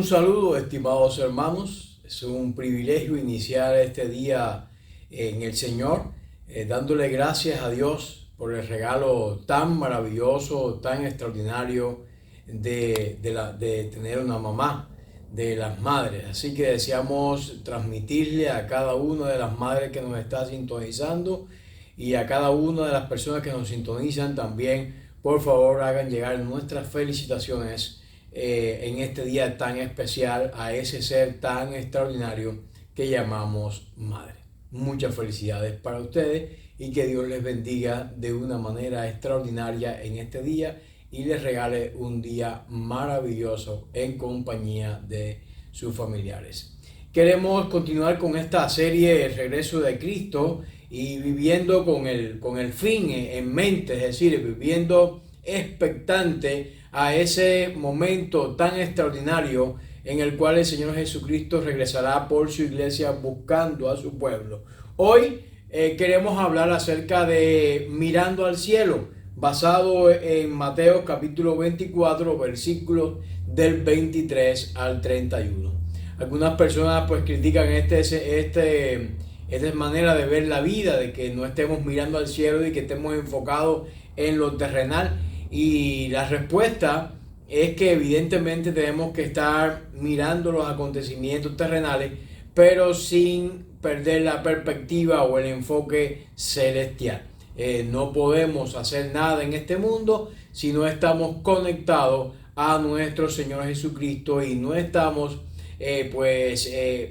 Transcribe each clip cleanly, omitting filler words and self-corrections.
saludo, estimados hermanos. Es un privilegio iniciar este día en el Señor, dándole gracias a Dios por el regalo tan maravilloso, tan extraordinario de tener una mamá, de las madres. Así que deseamos transmitirle a cada una de las madres que nos está sintonizando y a cada una de las personas que nos sintonizan también, por favor hagan llegar nuestras felicitaciones en este día tan especial a ese ser tan extraordinario que llamamos madre. Muchas felicidades para ustedes y que Dios les bendiga de una manera extraordinaria en este día y les regale un día maravilloso en compañía de sus familiares. Queremos continuar con esta serie El regreso de Cristo y viviendo con el fin en mente, es decir, viviendo expectante a ese momento tan extraordinario en el cual el Señor Jesucristo regresará por su iglesia buscando a su pueblo. Hoy queremos hablar acerca de mirando al cielo, basado en Mateo capítulo 24, versículos del 23 al 31. Algunas personas pues critican esta manera de ver la vida, de que no estemos mirando al cielo y que estemos enfocados en lo terrenal. Y la respuesta es que evidentemente tenemos que estar mirando los acontecimientos terrenales, pero sin perder la perspectiva o el enfoque celestial. No podemos hacer nada en este mundo si no estamos conectados a nuestro Señor Jesucristo y no estamos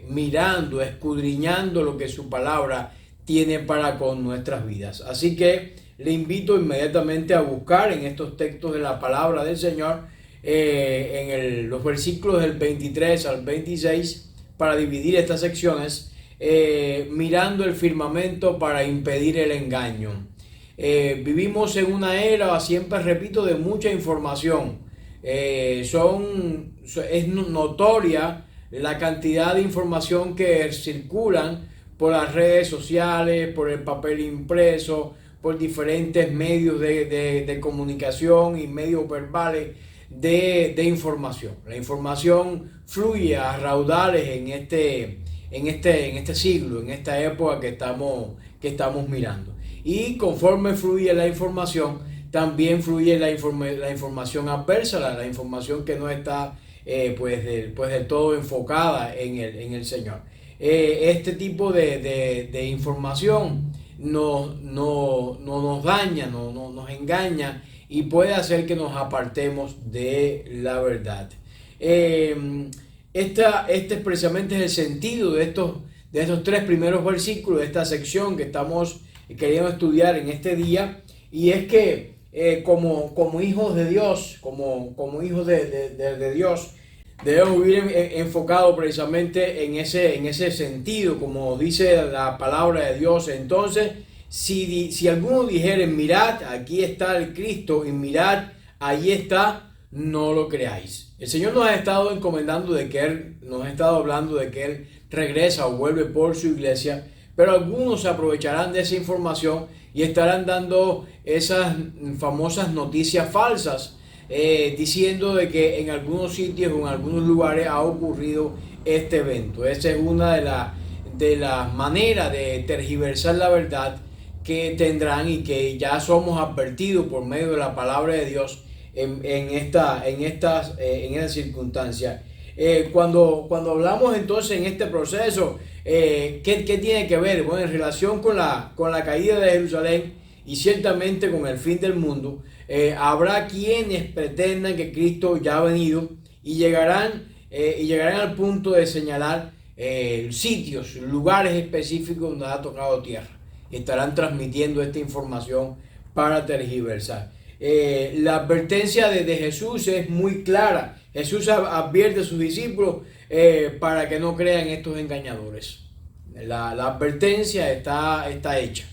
mirando, escudriñando lo que su palabra tiene para con nuestras vidas. Así que le invito inmediatamente a buscar en estos textos de la palabra del Señor, los versículos del 23 al 26, para dividir estas secciones, mirando el firmamento para impedir el engaño. Vivimos en una era, siempre repito, de mucha información. Es notoria la cantidad de información que circulan por las redes sociales, por el papel impreso, por diferentes medios de comunicación y medios verbales de información. La información fluye a raudales en este siglo, en esta época que estamos mirando. Y conforme fluye la información, también fluye la información adversa, la información que no está del todo enfocada en el Señor. Este tipo de información nos daña, nos engaña y puede hacer que nos apartemos de la verdad. Este precisamente es el sentido de estos tres primeros versículos de esta sección que estamos queriendo estudiar en este día, y es que como hijos de Dios, como hijos de Dios, debemos vivir enfocado precisamente en ese sentido, como dice la palabra de Dios. Entonces, si alguno dijere, mirad, aquí está el Cristo, y mirad, allí está, no lo creáis. El Señor nos ha estado encomendando nos ha estado hablando de que Él regresa o vuelve por su iglesia, pero algunos se aprovecharán de esa información y estarán dando esas famosas noticias falsas, diciendo de que en algunos sitios o en algunos lugares ha ocurrido este evento. Esa es una de las maneras de tergiversar la verdad que tendrán y que ya somos advertidos por medio de la palabra de Dios en esa circunstancia. Cuando hablamos entonces en este proceso, ¿qué tiene que ver? Bueno, en relación con la caída de Jerusalén y ciertamente con el fin del mundo, habrá quienes pretendan que Cristo ya ha venido y llegarán al punto de señalar sitios, lugares específicos donde ha tocado tierra. Estarán transmitiendo esta información para tergiversar. La advertencia de Jesús es muy clara. Jesús advierte a sus discípulos para que no crean estos engañadores. La advertencia está hecha.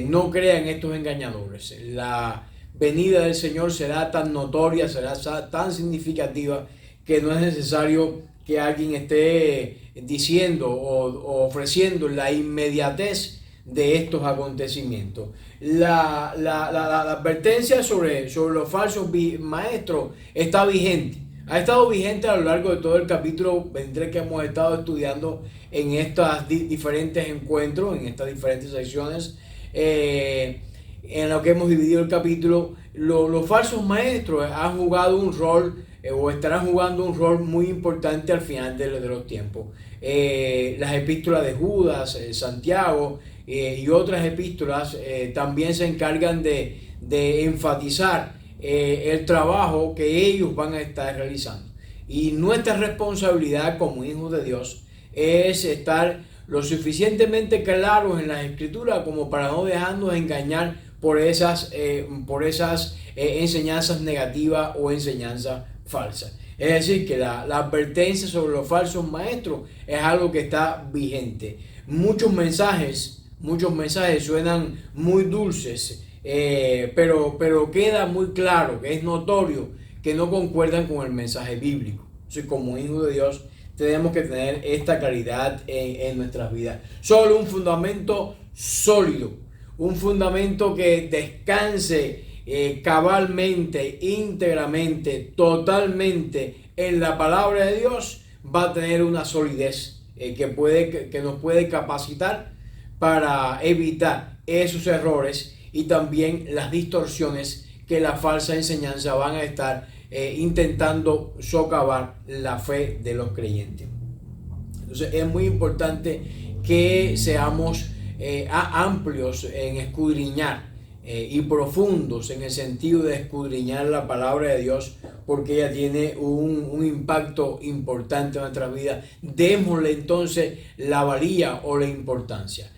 No crean estos engañadores. La venida del Señor será tan notoria, será tan significativa, que no es necesario que alguien esté diciendo o ofreciendo la inmediatez de estos acontecimientos. La advertencia sobre los falsos maestros está vigente. Ha estado vigente a lo largo de todo el capítulo 23 que hemos estado estudiando en estos diferentes encuentros, en estas diferentes secciones, en lo que hemos dividido el capítulo. Los falsos maestros han jugado un rol o estarán jugando un rol muy importante al final de los tiempos. Las epístolas de Judas, Santiago y otras epístolas también se encargan de enfatizar el trabajo que ellos van a estar realizando. Y nuestra responsabilidad como hijos de Dios es estar lo suficientemente claros en las escrituras como para no dejarnos engañar por esas enseñanzas negativas o enseñanzas falsas. Es decir, que la advertencia sobre los falsos maestros es algo que está vigente. Muchos mensajes suenan muy dulces, pero queda muy claro, que es notorio que no concuerdan con el mensaje bíblico. Entonces, como hijos de Dios, tenemos que tener esta claridad en nuestras vidas. Solo un fundamento sólido, un fundamento que descanse cabalmente, íntegramente, totalmente en la palabra de Dios, va a tener una solidez que nos puede capacitar para evitar esos errores y también las distorsiones que la falsa enseñanza van a estar intentando socavar la fe de los creyentes. Entonces es muy importante que seamos amplios en escudriñar y profundos en el sentido de escudriñar la palabra de Dios, porque ella tiene un impacto importante en nuestra vida. Démosle entonces la valía o la importancia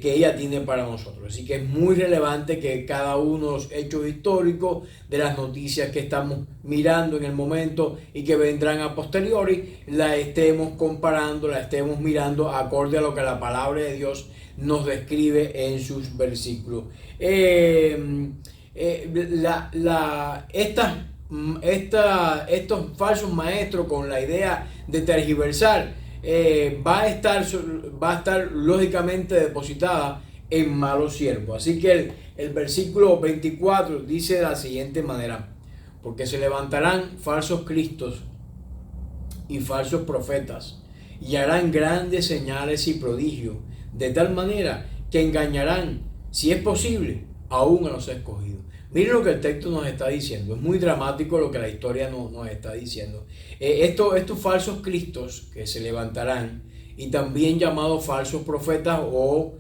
que ella tiene para nosotros. Así que es muy relevante que cada uno de los hechos históricos, de las noticias que estamos mirando en el momento y que vendrán a posteriori, la estemos comparando, la estemos mirando acorde a lo que la palabra de Dios nos describe en sus versículos. Estos falsos maestros, con la idea de tergiversar, va a estar lógicamente depositada en malos siervos. Así que el versículo 24 dice de la siguiente manera: porque se levantarán falsos cristos y falsos profetas, y harán grandes señales y prodigios, de tal manera que engañarán, si es posible, aún a los escogidos. Miren lo que el texto nos está diciendo. Es muy dramático lo que la historia nos está diciendo. Estos falsos cristos que se levantarán, y también llamados falsos profetas, o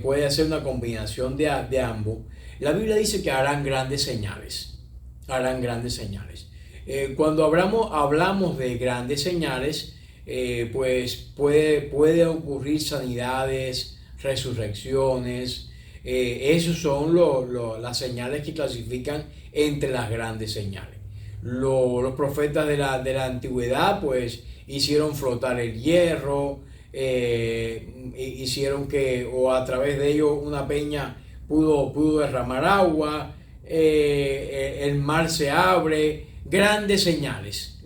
puede ser una combinación de ambos, la Biblia dice que harán grandes señales. Harán grandes señales. Cuando hablamos de grandes señales, pues puede ocurrir sanidades, resurrecciones. Esos son las señales que clasifican entre las grandes señales. Los profetas de la antigüedad pues hicieron flotar el hierro, hicieron o a través de ellos una peña pudo derramar agua, el mar se abre. Grandes señales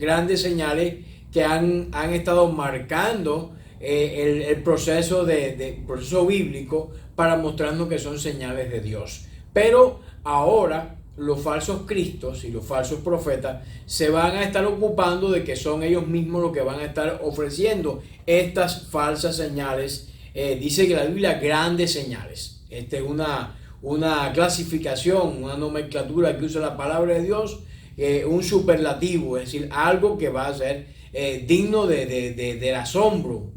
que han estado marcando el proceso proceso bíblico para mostrarnos que son señales de Dios. Pero ahora los falsos cristos y los falsos profetas se van a estar ocupando de que son ellos mismos los que van a estar ofreciendo estas falsas señales. Dice que la Biblia, grandes señales. Esta es una clasificación, una nomenclatura que usa la palabra de Dios, un superlativo, es decir, algo que va a ser digno del asombro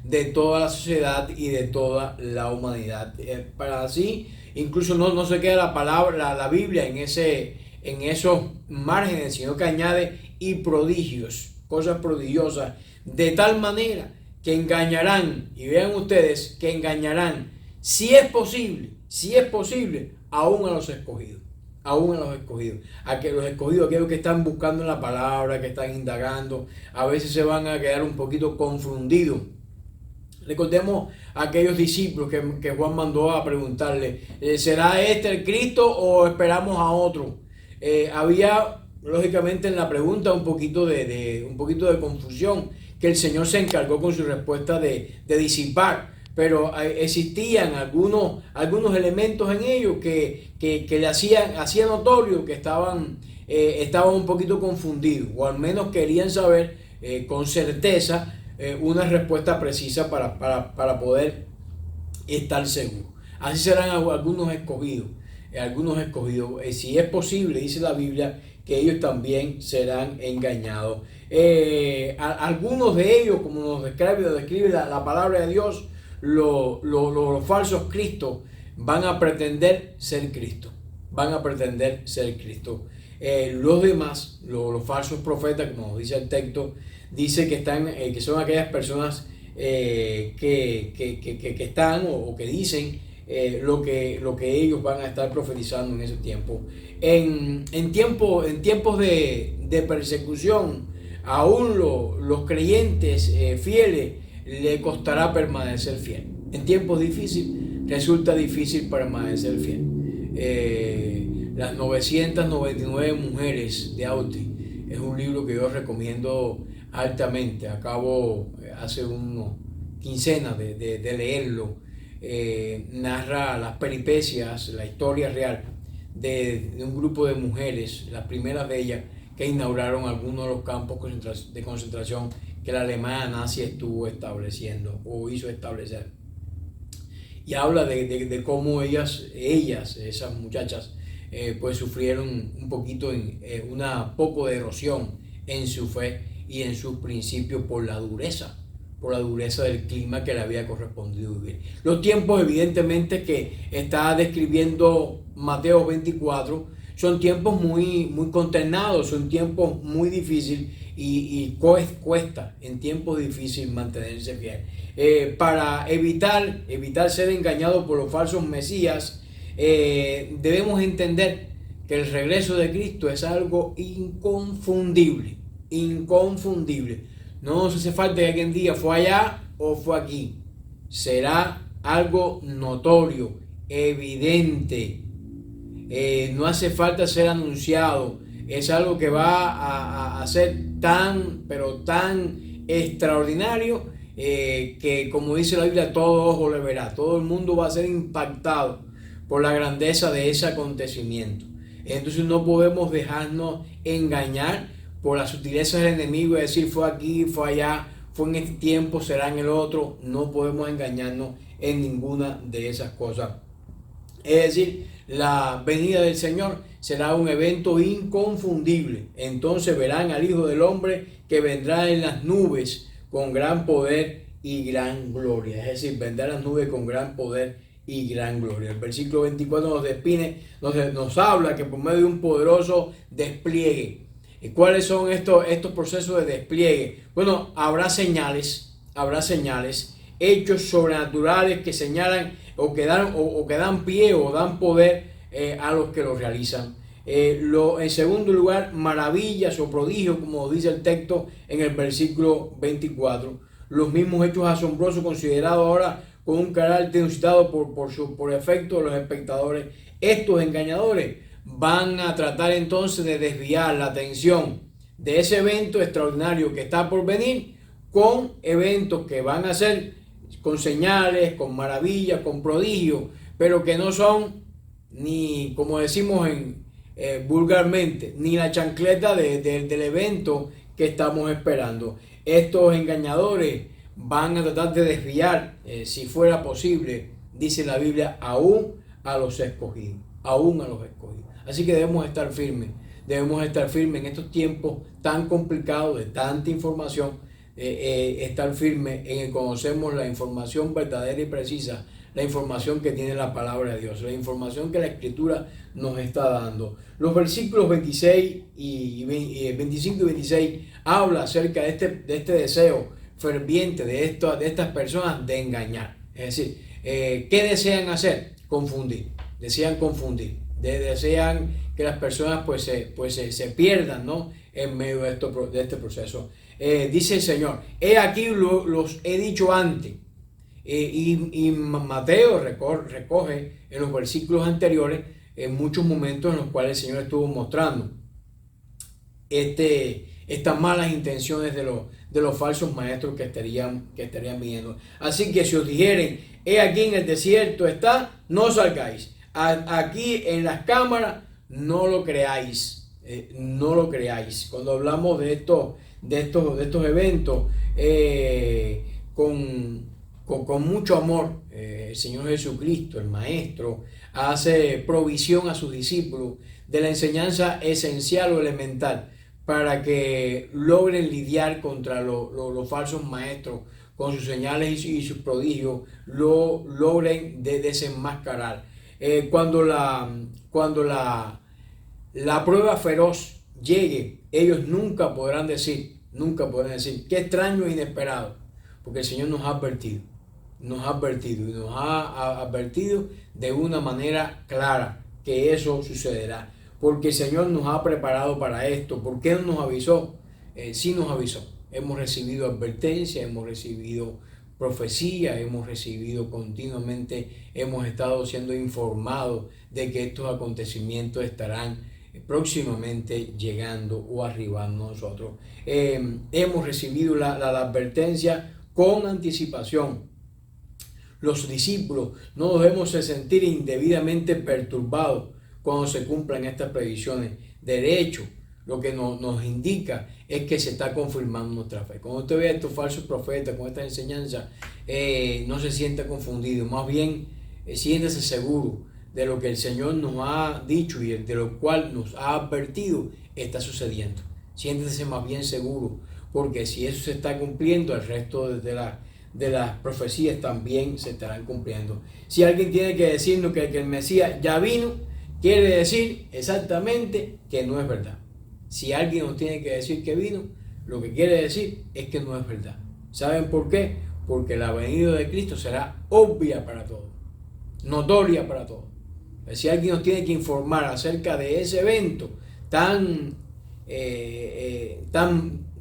de toda la sociedad y de toda la humanidad. Para así, incluso no se queda la palabra, la Biblia en esos márgenes, sino que añade y prodigios, cosas prodigiosas, de tal manera que engañarán, y vean ustedes, que engañarán, si es posible, aún a los escogidos. Aún a los escogidos, aquellos que están buscando la palabra, que están indagando, a veces se van a quedar un poquito confundidos. Recordemos a aquellos discípulos que Juan mandó a preguntarle: ¿será este el Cristo o esperamos a otro? Había lógicamente en la pregunta un poquito de confusión, que el Señor se encargó con su respuesta de disipar. pero existían algunos elementos en ellos que le hacían notorio que estaban un poquito confundidos, o al menos querían saber con certeza una respuesta precisa para poder estar seguros. Así serán algunos escogidos. Si es posible, dice la Biblia, que ellos también serán engañados. Algunos de ellos, como nos describe la palabra de Dios, los falsos cristos van a pretender ser Cristo. Los demás, los falsos profetas, como nos dice el texto, dice que son aquellas personas que están o que dicen lo que ellos van a estar profetizando en ese tiempo. En tiempos de persecución, aún los creyentes fieles le costará permanecer fiel. En tiempos difíciles resulta difícil permanecer fiel. Las 999 mujeres de Auti es un libro que yo recomiendo altamente. Acabo hace unos quincenas de leerlo. Narra las peripecias, la historia real de un grupo de mujeres, las primeras de ellas, que inauguraron algunos de los campos de concentración que la Alemania nazi estuvo estableciendo o hizo establecer. Y habla de cómo esas muchachas, pues sufrieron un poquito, poco de erosión en su fe y en sus principios por la dureza del clima que le había correspondido vivir. Los tiempos, evidentemente, que está describiendo Mateo 24, son tiempos muy consternados, son tiempos muy difíciles y cuesta en tiempos difíciles mantenerse fiel. Para evitar ser engañados por los falsos mesías, debemos entender que el regreso de Cristo es algo inconfundible. No nos hace falta que alguien diga fue allá o fue aquí. Será algo notorio, evidente. No hace falta ser anunciado. Es algo que va a ser pero tan extraordinario que, como dice la Biblia, todo ojo le verá. Todo el mundo va a ser impactado por la grandeza de ese acontecimiento. Entonces no podemos dejarnos engañar por las sutilezas del enemigo y decir fue aquí, fue allá, fue en este tiempo, será en el otro. No podemos engañarnos en ninguna de esas cosas. Es decir, la venida del Señor será un evento inconfundible. Entonces verán al Hijo del Hombre que vendrá en las nubes con gran poder y gran gloria. Es decir, vendrá en las nubes con gran poder y gran gloria. El versículo 24 nos habla que por medio de un poderoso despliegue. ¿Y cuáles son estos procesos de despliegue? Bueno, habrá señales, hechos sobrenaturales que señalan o que dan pie o dan poder a los que lo realizan. En segundo lugar, maravillas o prodigios, como dice el texto en el versículo 24. Los mismos hechos asombrosos considerados ahora con un carácter inusitado por efecto de los espectadores. Estos engañadores van a tratar entonces de desviar la atención de ese evento extraordinario que está por venir con eventos que van a ser con señales, con maravillas, con prodigios, pero que no son ni, como decimos vulgarmente, ni la chancleta del evento que estamos esperando. Estos engañadores van a tratar de desviar, si fuera posible, dice la Biblia, aún a los escogidos. Así que debemos estar firmes en estos tiempos tan complicados, de tanta información, estar firmes en que conocemos la información verdadera y precisa, la información que tiene la palabra de Dios, la información que la Escritura nos está dando. Los versículos 25 y 26 habla acerca de este deseo ferviente de estas personas de engañar. Es decir, ¿qué desean hacer? Desean confundir, desean que las personas se pierdan, ¿no?, en medio de este proceso. Dice el Señor, he aquí los he dicho antes. Y Mateo recoge en los versículos anteriores en muchos momentos en los cuales el Señor estuvo mostrando estas malas intenciones de de los falsos maestros que estarían viniendo. Así que si os dijeren, he aquí en el desierto está, no salgáis. Aquí en las cámaras, no lo creáis. No lo creáis. Cuando hablamos de estos eventos, con mucho amor, el Señor Jesucristo, el Maestro, hace provisión a sus discípulos de la enseñanza esencial o elemental para que logren lidiar contra los falsos maestros con sus señales y sus prodigios, lo logren desenmascarar. Cuando la prueba feroz llegue, ellos nunca podrán decir, qué extraño e inesperado, porque el Señor nos ha advertido y nos ha advertido de una manera clara que eso sucederá, porque el Señor nos ha preparado para esto. ¿Por qué no nos avisó? Sí nos avisó. Hemos recibido advertencia, hemos recibido profecía, hemos recibido continuamente, hemos estado siendo informados de que estos acontecimientos estarán próximamente llegando o arribando a nosotros. Hemos recibido la advertencia con anticipación. Los discípulos no debemos sentir indebidamente perturbados cuando se cumplan estas previsiones. De hecho, lo que nos indica es que se está confirmando nuestra fe. Cuando usted ve a estos falsos profetas con esta enseñanza, no se sienta confundido, más bien siéntese seguro de lo que el Señor nos ha dicho y de lo cual nos ha advertido está sucediendo. Siéntese más bien seguro, porque si eso se está cumpliendo, el resto de las profecías también se estarán cumpliendo. Si alguien tiene que decirnos que el Mesías ya vino, quiere decir exactamente que no es verdad. Si alguien nos tiene que decir que vino, lo que quiere decir es que no es verdad. ¿Saben por qué? Porque la venida de Cristo será obvia para todos, notoria para todos. Si alguien nos tiene que informar acerca de ese evento tan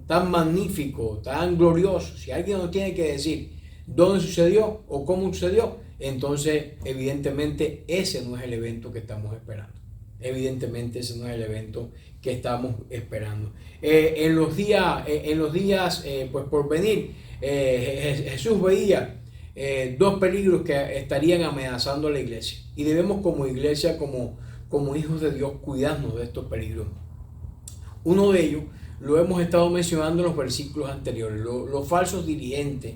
magnífico, tan glorioso, si alguien nos tiene que decir dónde sucedió o cómo sucedió, entonces evidentemente ese no es el evento que estamos esperando. Evidentemente ese no es el evento que estamos esperando. En los días pues por venir, Jesús veía dos peligros que estarían amenazando a la iglesia, y debemos como iglesia, como hijos de Dios, cuidarnos de estos peligros. Uno de ellos lo hemos estado mencionando en los versículos anteriores, los falsos dirigentes.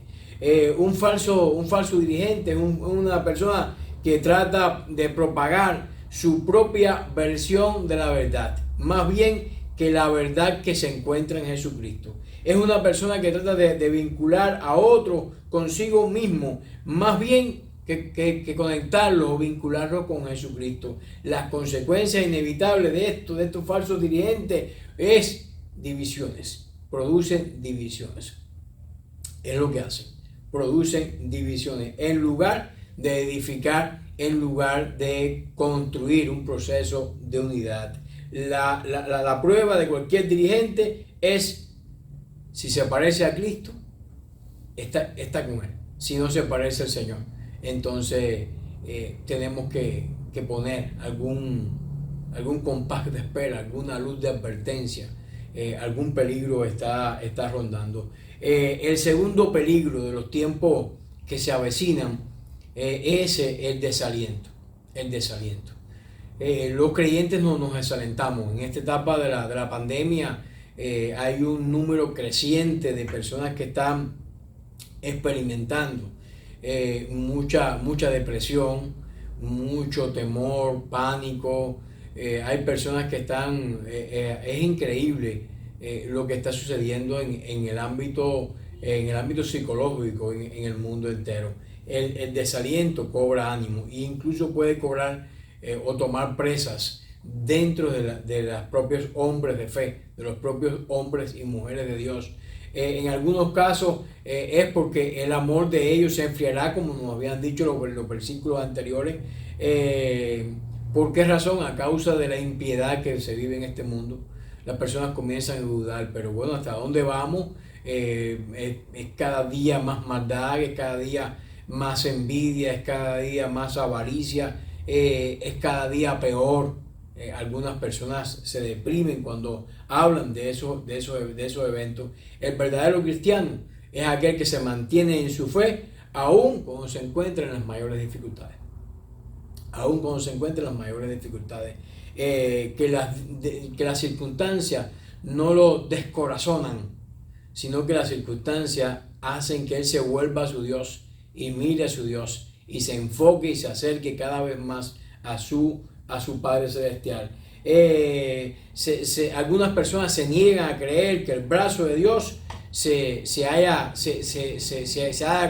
Un falso dirigente es una persona que trata de propagar su propia versión de la verdad, más bien que la verdad que se encuentra en Jesucristo. Es una persona que trata de vincular a otro consigo mismo, más bien que conectarlo o vincularlo con Jesucristo. Las consecuencias inevitables de estos falsos dirigentes es divisiones, producen divisiones. Es lo que hacen, producen divisiones en lugar de edificar, en lugar de construir un proceso de unidad. La prueba de cualquier dirigente es si se parece a Cristo, está con Él. Si no se parece al Señor, entonces tenemos que poner algún compás de espera, alguna luz de advertencia. Algún peligro está rondando. El segundo peligro de los tiempos que se avecinan es el desaliento. Los creyentes nos desalentamos. En esta etapa de la pandemia hay un número creciente de personas que están experimentando mucha depresión, mucho temor, pánico. Hay personas que están, es increíble lo que está sucediendo en el ámbito psicológico en el mundo entero. El desaliento cobra ánimo e incluso puede cobrar o tomar presas dentro de los propios hombres de fe, de los propios hombres y mujeres de Dios. En algunos casos es porque el amor de ellos se enfriará, como nos habían dicho los versículos anteriores. ¿Por qué razón? A causa de la impiedad que se vive en este mundo. Las personas comienzan a dudar, pero bueno, ¿hasta dónde vamos? Es cada día más maldad, es cada día más envidia, es cada día más avaricia, es cada día peor. algunas personas se deprimen cuando hablan de esos eventos. El verdadero cristiano es aquel que se mantiene en su fe aún cuando se encuentra en las mayores dificultades. Aún cuando se encuentra en las mayores dificultades. Que las circunstancias no lo descorazonan, sino que las circunstancias hacen que él se vuelva a su Dios y mire a su Dios y se enfoque y se acerque cada vez más a su Padre Celestial. Algunas personas se niegan a creer que el brazo de Dios se haya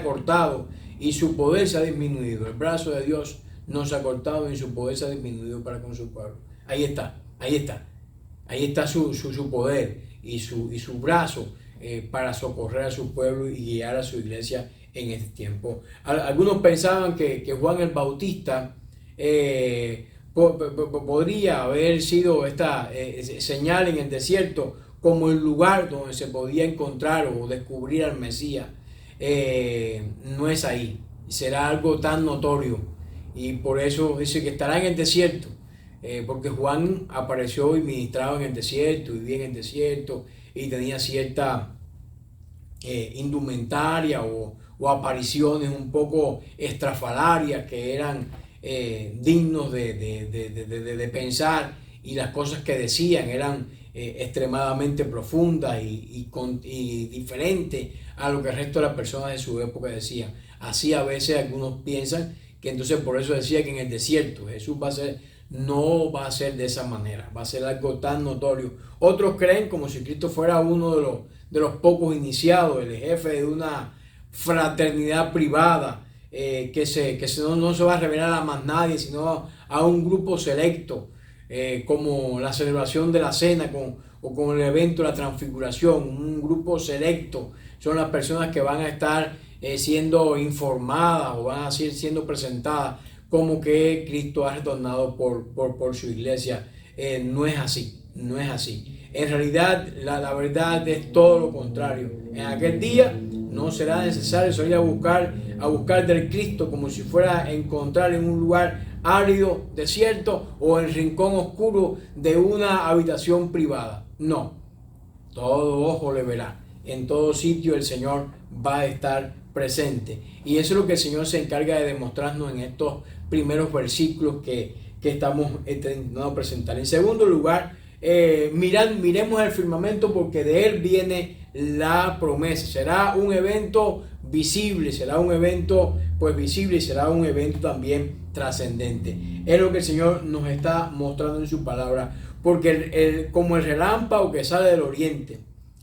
cortado y su poder se ha disminuido. El brazo de Dios no se ha cortado y su poder se ha disminuido para con su pueblo. Ahí está su poder y su brazo para socorrer a su pueblo y guiar a su iglesia en este tiempo. Algunos pensaban que Juan el Bautista podría haber sido esta señal en el desierto como el lugar donde se podía encontrar o descubrir al Mesías. No es ahí, será algo tan notorio y por eso dice que estará en el desierto, porque Juan apareció y ministraba en el desierto, vivía en el desierto y tenía cierta indumentaria o apariciones un poco estrafalarias que eran dignos de pensar, y las cosas que decían eran extremadamente profundas y diferentes a lo que el resto de las personas de su época decían. Así a veces algunos piensan que entonces por eso decía que en el desierto Jesús no va a ser de esa manera, va a ser algo tan notorio. Otros creen como si Cristo fuera uno de los pocos iniciados, el jefe de una fraternidad privada, que no se va a revelar a más nadie, sino a un grupo selecto, como la celebración de la cena o como el evento de la transfiguración. Un grupo selecto son las personas que van a estar siendo informadas o van a seguir siendo presentadas como que Cristo ha retornado por su iglesia. No es así, no es así. En realidad la verdad es todo lo contrario. En aquel día no será necesario salir a buscar del Cristo como si fuera a encontrar en un lugar árido, desierto o en el rincón oscuro de una habitación privada. No, todo ojo le verá. En todo sitio el Señor va a estar presente. Y eso es lo que el Señor se encarga de demostrarnos en estos primeros versículos que estamos intentando presentar. En segundo lugar, miremos el firmamento, porque de él viene la promesa. Será un evento visible, será un evento visible y será un evento también trascendente. Es lo que el Señor nos está mostrando en su palabra, porque como el relámpago que sale del oriente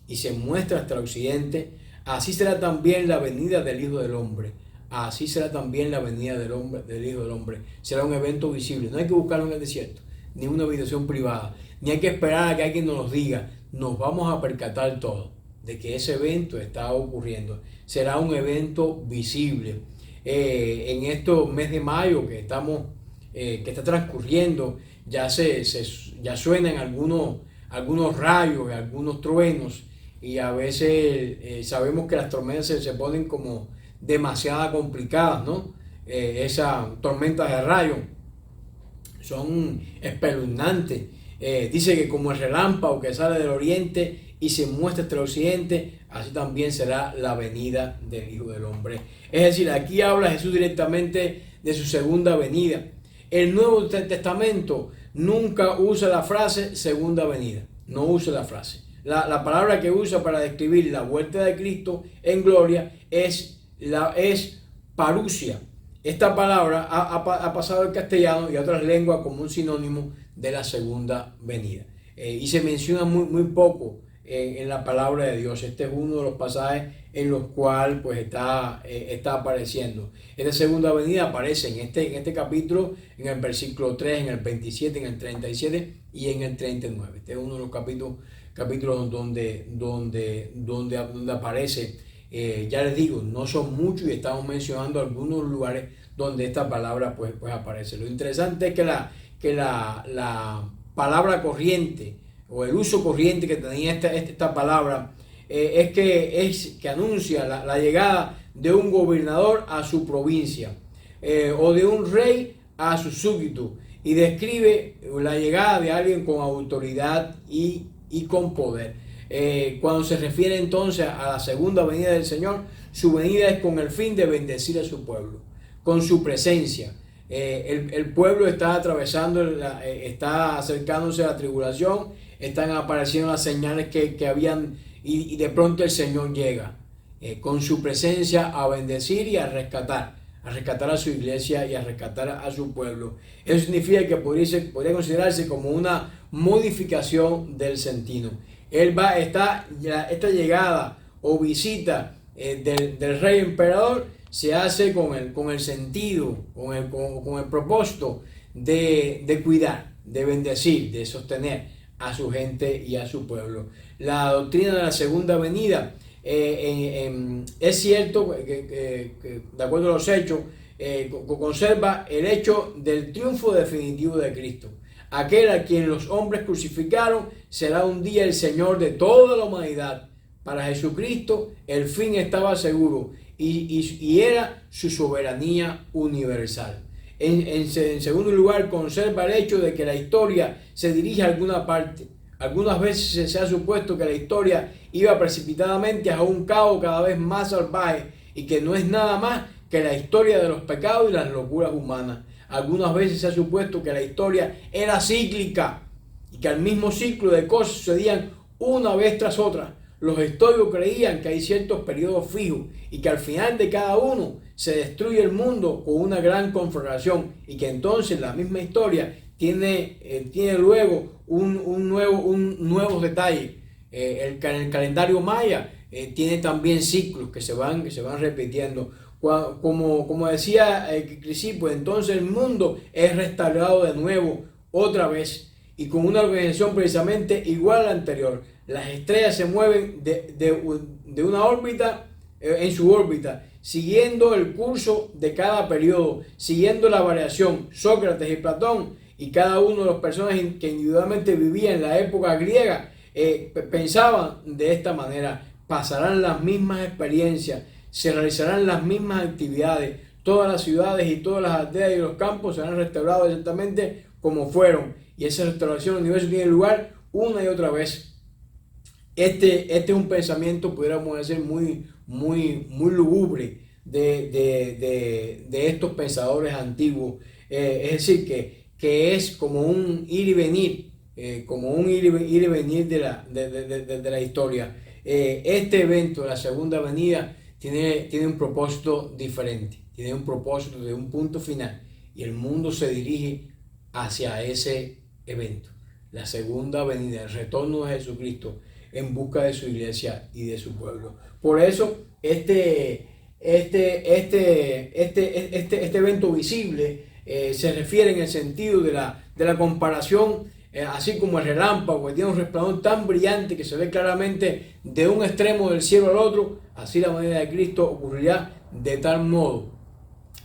y se muestra hasta el occidente, así será también la venida del Hijo del Hombre. Así será también la venida del Hijo del Hombre. Será un evento visible. No hay que buscarlo en el desierto, ni una habitación privada, ni hay que esperar a que alguien nos lo diga. Nos vamos a percatar todo de que ese evento está ocurriendo. Será un evento visible. En estos mes de mayo que está transcurriendo, ya suenan algunos rayos, algunos truenos, y a veces sabemos que las tormentas se ponen como demasiado complicadas, ¿no? Esas tormentas de rayos son espeluznantes. Dice que como el relámpago que sale del oriente y se muestra hasta el occidente, así también será la venida del Hijo del Hombre. Es decir, aquí habla Jesús directamente de su segunda venida. El Nuevo Testamento nunca usa la frase segunda venida, no usa la frase. La palabra que usa para describir la vuelta de Cristo en gloria es parusia. Esta palabra ha pasado al castellano y a otras lenguas como un sinónimo de la segunda venida. Y se menciona muy poco en la palabra de Dios. Este es uno de los pasajes en los cuales está apareciendo. Esta segunda venida aparece en este capítulo, en el versículo 3, en el 27, en el 37 y en el 39. Este es uno de los capítulos donde aparece. Ya les digo, no son muchos y estamos mencionando algunos lugares donde esta palabra aparece. Lo interesante es que la palabra corriente o el uso corriente que tenía esta palabra es que anuncia la llegada de un gobernador a su provincia, o de un rey a su súbdito, y describe la llegada de alguien con autoridad y con poder. Cuando se refiere entonces a la segunda venida del Señor, su venida es con el fin de bendecir a su pueblo, con su presencia. El pueblo está atravesando, está acercándose a la tribulación, están apareciendo las señales que habían, y de pronto el Señor llega con su presencia a bendecir y a rescatar a su iglesia y a rescatar a su pueblo. Eso significa que podría considerarse como una modificación del sentido. Esta llegada o visita del rey emperador se hace con el sentido, con el propósito de cuidar, de bendecir, de sostener a su gente y a su pueblo. La doctrina de la segunda venida es cierto que, de acuerdo a los hechos, conserva el hecho del triunfo definitivo de Cristo. Aquel a quien los hombres crucificaron será un día el Señor de toda la humanidad. Para Jesucristo el fin estaba seguro y era su soberanía universal. En segundo lugar, conserva el hecho de que la historia se dirige a alguna parte. Algunas veces se ha supuesto que la historia iba precipitadamente a un caos cada vez más salvaje y que no es nada más que la historia de los pecados y las locuras humanas. Algunas veces se ha supuesto que la historia era cíclica y que al mismo ciclo de cosas sucedían una vez tras otra. Los estoicos creían que hay ciertos periodos fijos y que al final de cada uno se destruye el mundo con una gran conflagración y que entonces la misma historia tiene luego un nuevo detalle. El calendario maya tiene también ciclos que se van repitiendo. Como decía Crisipo, entonces el mundo es restaurado de nuevo, otra vez, y con una organización precisamente igual a la anterior. Las estrellas se mueven de una órbita en su órbita, siguiendo el curso de cada periodo, siguiendo la variación. Sócrates y Platón y cada uno de los personajes que individualmente vivían en la época griega pensaban de esta manera: pasarán las mismas experiencias, se realizarán las mismas actividades, todas las ciudades y todas las aldeas y los campos serán restaurados exactamente como fueron, y esa restauración del universo tiene lugar una y otra vez. Este es un pensamiento, pudiéramos decir, muy lúgubre de estos pensadores antiguos. Es decir, que es como un ir y venir, de la historia. Este evento, la segunda venida, tiene un propósito diferente, tiene un propósito de un punto final, y el mundo se dirige hacia ese evento, la segunda venida, el retorno de Jesucristo en busca de su iglesia y de su pueblo. Por eso este evento visible se refiere en el sentido de la comparación, así como el relámpago que tiene un resplandor tan brillante que se ve claramente de un extremo del cielo al otro. Así la venida de Cristo ocurrirá de tal modo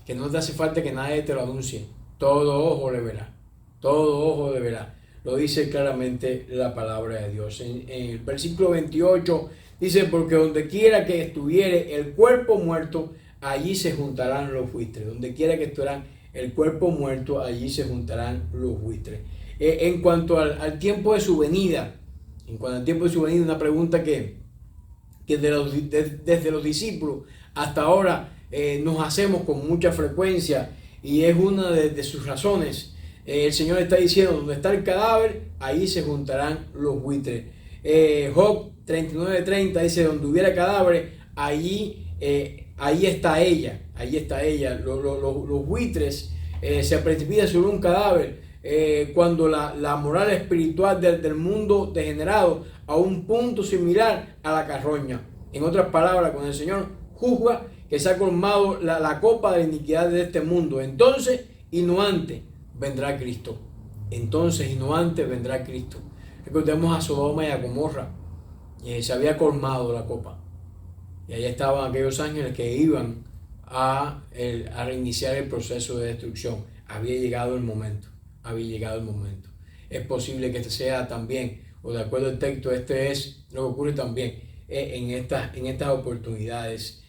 que no te hace falta que nadie te lo anuncie. Todo ojo le verá. Todo ojo le verá. Lo dice claramente la palabra de Dios. En el versículo 28 dice: porque donde quiera que estuviere el cuerpo muerto, allí se juntarán los buitres. Donde quiera que estuvieran el cuerpo muerto, allí se juntarán los buitres. En cuanto al tiempo de su venida, una pregunta que desde los discípulos hasta ahora nos hacemos con mucha frecuencia, y es una de sus razones. El Señor está diciendo: donde está el cadáver, ahí se juntarán los buitres. Job 39:30 dice: donde hubiera cadáver, ahí está ella. Los buitres se precipitan sobre un cadáver cuando la moral espiritual del mundo degenerado a un punto similar a la carroña. En otras palabras, cuando el Señor juzga que se ha colmado la copa de la iniquidad de este mundo, entonces y no antes vendrá Cristo. Recordemos a Sodoma y a Gomorra. Se había colmado la copa, y allá estaban aquellos ángeles que iban a reiniciar el proceso de destrucción. Había llegado el momento. Es posible que este sea también, o de acuerdo al texto, este es lo que ocurre también en estas oportunidades.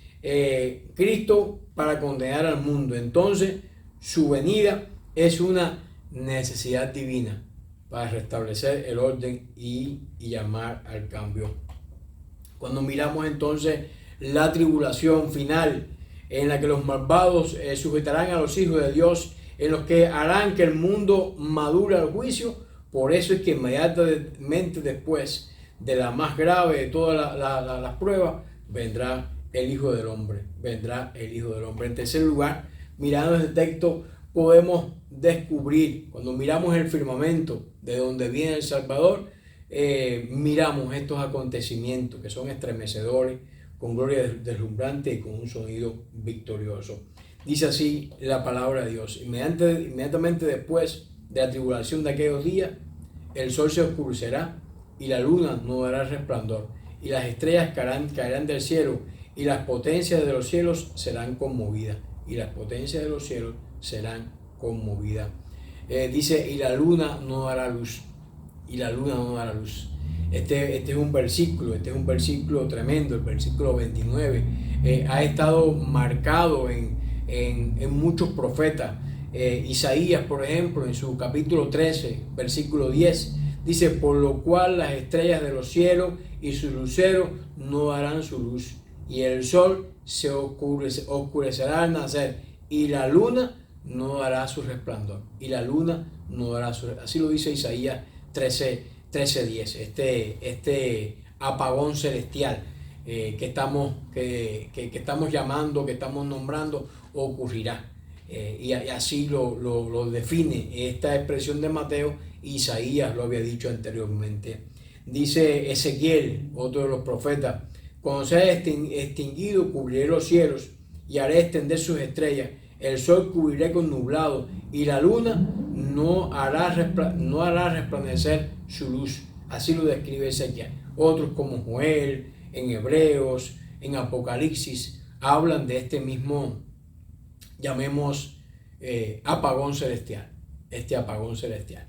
Cristo para condenar al mundo. Entonces su venida es una necesidad divina para restablecer el orden y llamar al cambio. Cuando miramos entonces la tribulación final en la que los malvados sujetarán a los hijos de Dios, en los que harán que el mundo madure al juicio, por eso es que inmediatamente después de la más grave de todas las pruebas, vendrá el Hijo del Hombre, vendrá el Hijo del Hombre. En tercer lugar, mirando este texto, podemos descubrir, cuando miramos el firmamento de donde viene el Salvador, miramos estos acontecimientos que son estremecedores, con gloria deslumbrante y con un sonido victorioso. Dice así la palabra de Dios: inmediatamente después de la tribulación de aquellos días, el sol se oscurecerá y la luna no dará resplandor, y las estrellas caerán del cielo, y las potencias de los cielos serán conmovidas, y las potencias de los cielos serán conmovidas. Dice, y la luna no dará luz, y la luna no dará luz. Este es un versículo tremendo, el versículo 29. Ha estado marcado en muchos profetas. Isaías, por ejemplo, en su capítulo 13, versículo 10, dice, por lo cual las estrellas de los cielos y sus luceros no darán su luz, y el sol se oscurecerá al nacer, y la luna no dará su resplandor, y la luna no dará su resplandor. Así lo dice Isaías 13:10, este apagón celestial que estamos llamando, que estamos nombrando, ocurrirá. Y así lo define esta expresión de Mateo. Isaías lo había dicho anteriormente. Dice Ezequiel, otro de los profetas, cuando sea extinguido, cubriré los cielos y haré extender sus estrellas. El sol cubriré con nublado y la luna no hará resplandecer su luz. Así lo describe Ezequiel. Otros como Joel, en Hebreos, en Apocalipsis, hablan de este mismo, llamemos, apagón celestial. Este apagón celestial.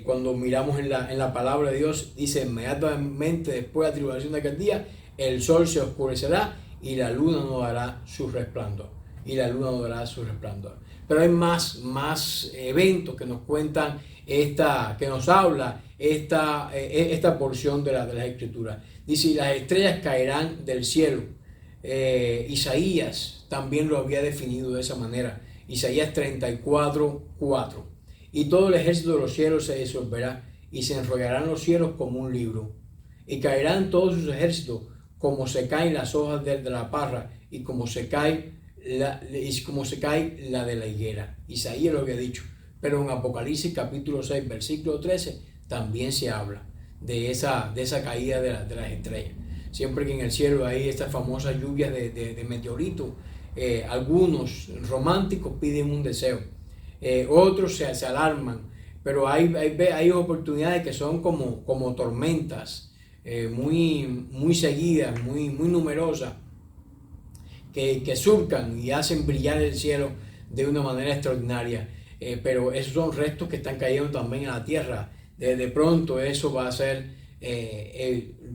Cuando miramos en la palabra de Dios, dice, inmediatamente después de la tribulación de aquel día, el sol se oscurecerá y la luna no dará su resplandor. Pero hay más eventos que nos cuentan que nos habla esta porción de las Escrituras. Dice, y las estrellas caerán del cielo. Isaías también lo había definido de esa manera. Isaías 34:4. Y todo el ejército de los cielos se disolverá, y se enrollarán los cielos como un libro. Y caerán todos sus ejércitos, como se caen las hojas de la parra, y como se cae la de la higuera. Isaías lo había dicho. Pero en Apocalipsis capítulo 6, versículo 13, también se habla de esa caída de las estrellas. Siempre que en el cielo hay estas famosas lluvias de meteoritos, algunos románticos piden un deseo, otros se alarman, pero hay oportunidades que son como tormentas, muy seguidas, muy numerosas, que surcan y hacen brillar el cielo de una manera extraordinaria. Pero esos son restos que están cayendo también a la tierra. De pronto eso va a ser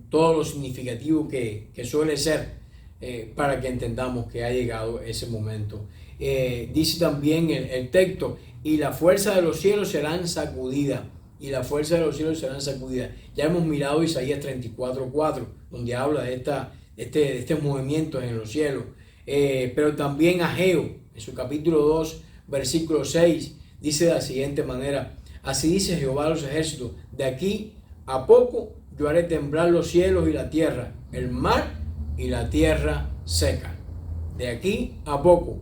todo lo significativo que suele ser, para que entendamos que ha llegado ese momento. Dice también el texto, y la fuerza de los cielos serán sacudidas. Ya hemos mirado Isaías 34:4, donde habla de este movimiento en los cielos. Pero también Ageo, en su capítulo 2, versículo 6, dice de la siguiente manera, así dice Jehová de los ejércitos, de aquí a poco yo haré temblar los cielos y la tierra, el mar y la tierra seca. De aquí a poco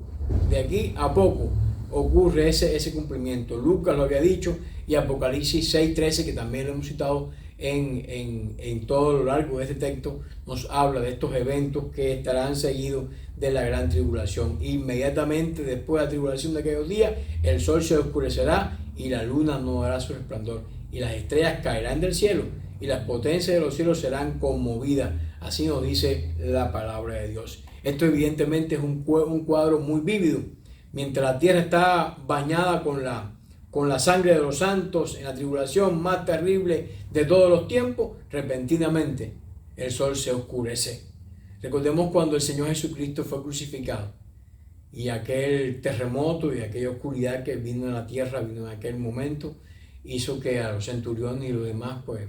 ocurre ese cumplimiento. Lucas lo había dicho, y Apocalipsis 6:13, que también lo hemos citado en todo lo largo de este texto, nos habla de estos eventos que estarán seguidos de la gran tribulación. Inmediatamente después de la tribulación de aquellos días, el sol se oscurecerá y la luna no dará su resplandor, y las estrellas caerán del cielo y las potencias de los cielos serán conmovidas. Así nos dice la palabra de Dios. Esto evidentemente es un cuadro muy vívido. Mientras la tierra está bañada con la sangre de los santos en la tribulación más terrible de todos los tiempos, repentinamente el sol se oscurece. Recordemos cuando el Señor Jesucristo fue crucificado y aquel terremoto y aquella oscuridad que vino en la tierra, vino en aquel momento, hizo que a los centuriones y los demás pues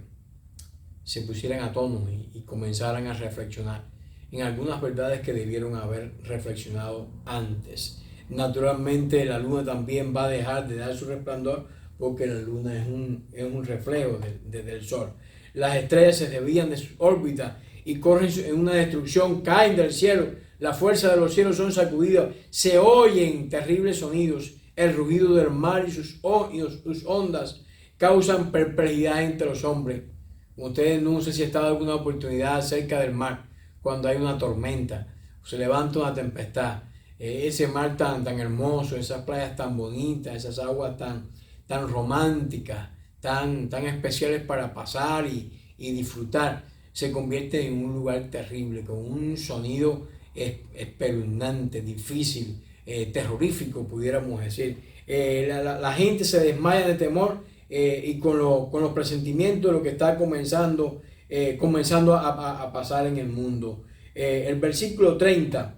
se pusieran a tono y comenzaran a reflexionar en algunas verdades que debieron haber reflexionado antes. Naturalmente la luna también va a dejar de dar su resplandor porque la luna es un reflejo del sol. Las estrellas se desvían de su órbita y corren en una destrucción, caen del cielo, las fuerzas de los cielos son sacudidas, se oyen terribles sonidos, el rugido del mar y sus ondas causan perplejidad entre los hombres. Ustedes no sé si han estado alguna oportunidad cerca del mar, cuando hay una tormenta, se levanta una tempestad, ese mar tan hermoso, esas playas tan bonitas, esas aguas tan románticas, tan especiales para pasar y disfrutar, se convierte en un lugar terrible, con un sonido espeluznante, difícil, terrorífico, pudiéramos decir. La gente se desmaya de temor y con los presentimientos de lo que está comenzando a pasar en el mundo. El versículo 30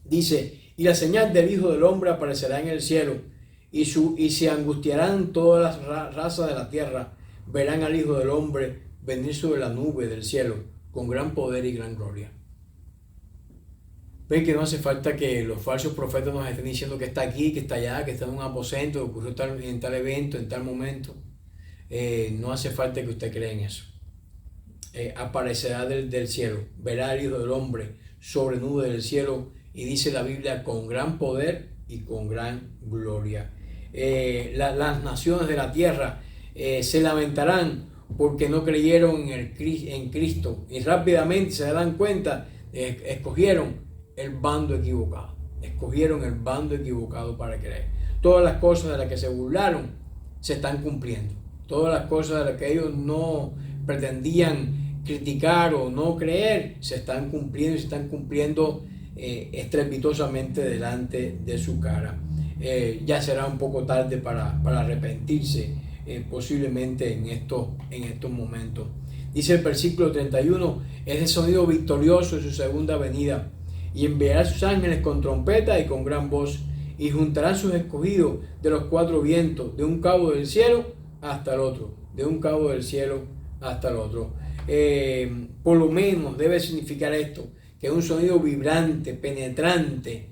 dice: y la señal del Hijo del Hombre aparecerá en el cielo, y se angustiarán todas las razas de la tierra, verán al Hijo del Hombre venir sobre la nube del cielo con gran poder y gran gloria. Ven que no hace falta que los falsos profetas nos estén diciendo que está aquí, que está allá, que está en un aposento, que ocurrió en tal evento, en tal momento. No hace falta que usted crea en eso. Aparecerá del cielo, verá al Hijo del Hombre sobre nube del cielo, y dice la Biblia, con gran poder y con gran gloria. Las naciones de la tierra se lamentarán porque no creyeron en Cristo, y rápidamente se darán cuenta, escogieron el bando equivocado. Escogieron el bando equivocado para creer. Todas las cosas de las que se burlaron se están cumpliendo. Todas las cosas de las que ellos no pretendían criticar o no creer se están cumpliendo y se están cumpliendo estrepitosamente delante de su cara. Ya será un poco tarde para arrepentirse posiblemente en estos momentos. Dice el versículo 31, es el sonido victorioso de su segunda venida, y enviará sus ángeles con trompeta y con gran voz, y juntarán sus escogidos de los cuatro vientos, de un cabo del cielo hasta el otro, de un cabo del cielo hasta el otro. Por lo menos debe significar esto, que un sonido vibrante, penetrante,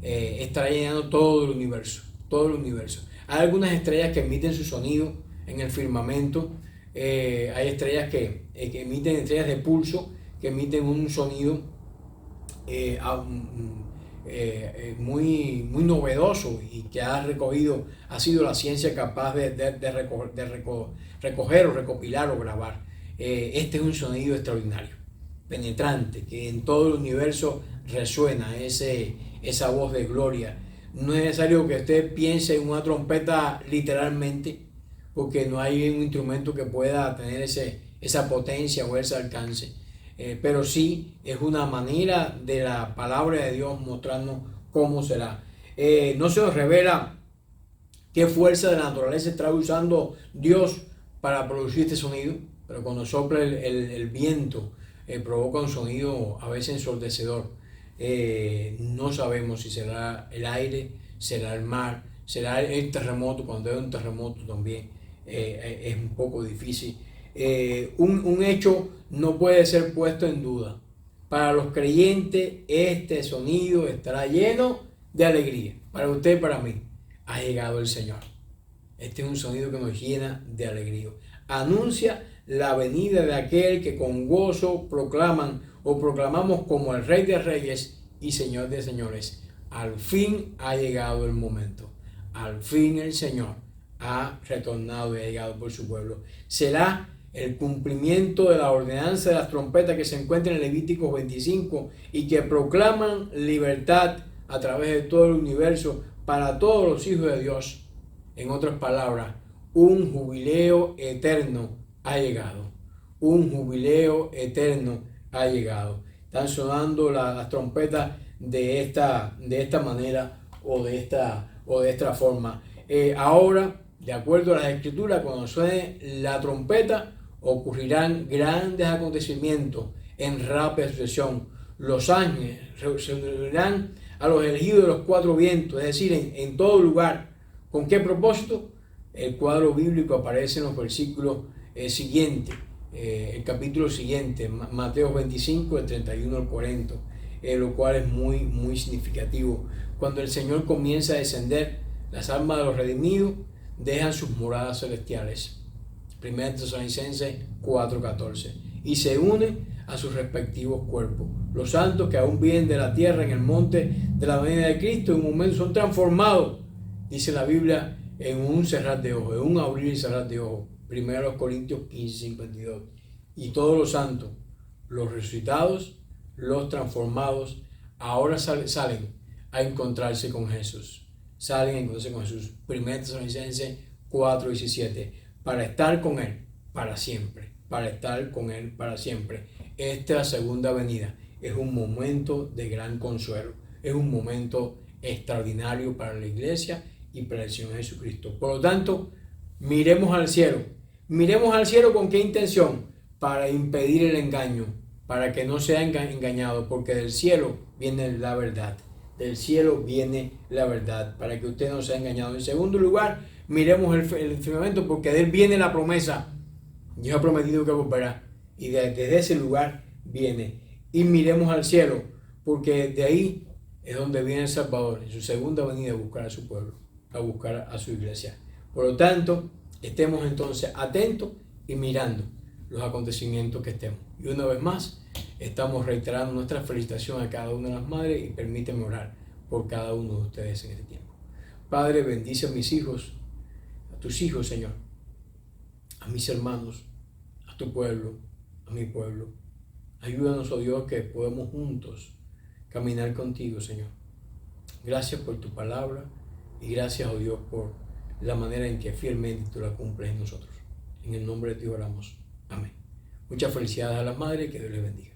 estará llenando todo el universo, todo el universo. Hay algunas estrellas que emiten su sonido en el firmamento. Hay estrellas que emiten, estrellas de pulso, que emiten un sonido muy novedoso, y que ha sido la ciencia capaz de recoger o recopilar o grabar. Este es un sonido extraordinario, penetrante, que en todo el universo resuena esa voz de gloria. No es necesario que usted piense en una trompeta literalmente, porque no hay un instrumento que pueda tener esa potencia o ese alcance. Pero sí es una manera de la palabra de Dios mostrarnos cómo será. No se nos revela qué fuerza de la naturaleza está usando Dios para producir este sonido, pero cuando sopla el viento provoca un sonido a veces ensordecedor. No sabemos si será el aire, será el mar, será el terremoto. Cuando hay un terremoto también es un poco difícil. Un hecho no puede ser puesto en duda. Para los creyentes este sonido estará lleno de alegría. Para usted y para mí ha llegado el Señor. Este es un sonido que nos llena de alegría. Anuncia la venida de aquel que con gozo proclamamos como el Rey de Reyes y Señor de Señores. Al fin ha llegado el momento. Al fin el Señor ha retornado y ha llegado por su pueblo. Será el cumplimiento de la ordenanza de las trompetas que se encuentra en Levítico 25 y que proclaman libertad a través de todo el universo para todos los hijos de Dios. En otras palabras, un jubileo eterno ha llegado. Un jubileo eterno ha llegado. Están sonando las trompetas de esta manera o de esta forma. Ahora, de acuerdo a las Escrituras, cuando suene la trompeta, ocurrirán grandes acontecimientos en rápida sucesión. Los ángeles se unirán a los elegidos de los cuatro vientos, es decir, en todo lugar. ¿Con qué propósito? El cuadro bíblico aparece en los versículos siguientes, el capítulo siguiente, Mateo 25, del 31 al 40, lo cual es muy significativo. Cuando el Señor comienza a descender, las almas de los redimidos dejan sus moradas celestiales. 1 Tesalonicenses 4:14. Y se unen a sus respectivos cuerpos. Los santos que aún vienen de la tierra en el monte de la venida de Cristo, en un momento son transformados, dice la Biblia, en un cerrar de ojos, en un abrir y cerrar de ojos. 1 Corintios 15:52. Y todos los santos, los resucitados, los transformados, ahora salen a encontrarse con Jesús. Salen a encontrarse con Jesús. 1 Tesalonicenses 4:17. Para estar con Él para siempre. Para estar con Él para siempre. Esta segunda venida es un momento de gran consuelo. Es un momento extraordinario para la iglesia y para el Señor Jesucristo. Por lo tanto, miremos al cielo. Miremos al cielo, ¿con qué intención? Para impedir el engaño, para que no sea engañado, porque del cielo viene la verdad. Del cielo viene la verdad, para que usted no sea engañado. En segundo lugar, miremos el firmamento, porque de él viene la promesa. Dios ha prometido que volverá, y desde ese lugar viene. Y miremos al cielo, porque de ahí es donde viene el Salvador, en su segunda venida, a buscar a su pueblo, a buscar a su iglesia. Por lo tanto, estemos entonces atentos y mirando los acontecimientos que estemos. Y una vez más, estamos reiterando nuestra felicitación a cada una de las madres, y permíteme orar por cada uno de ustedes en este tiempo. Padre, bendice a mis hijos, a tus hijos, Señor, a mis hermanos, a tu pueblo, a mi pueblo. Ayúdanos, oh Dios, que podamos juntos caminar contigo, Señor. Gracias por tu palabra y gracias, oh Dios, por la manera en que fielmente tú la cumples en nosotros. En el nombre de Dios oramos. Amén. Muchas felicidades a las madres y que Dios les bendiga.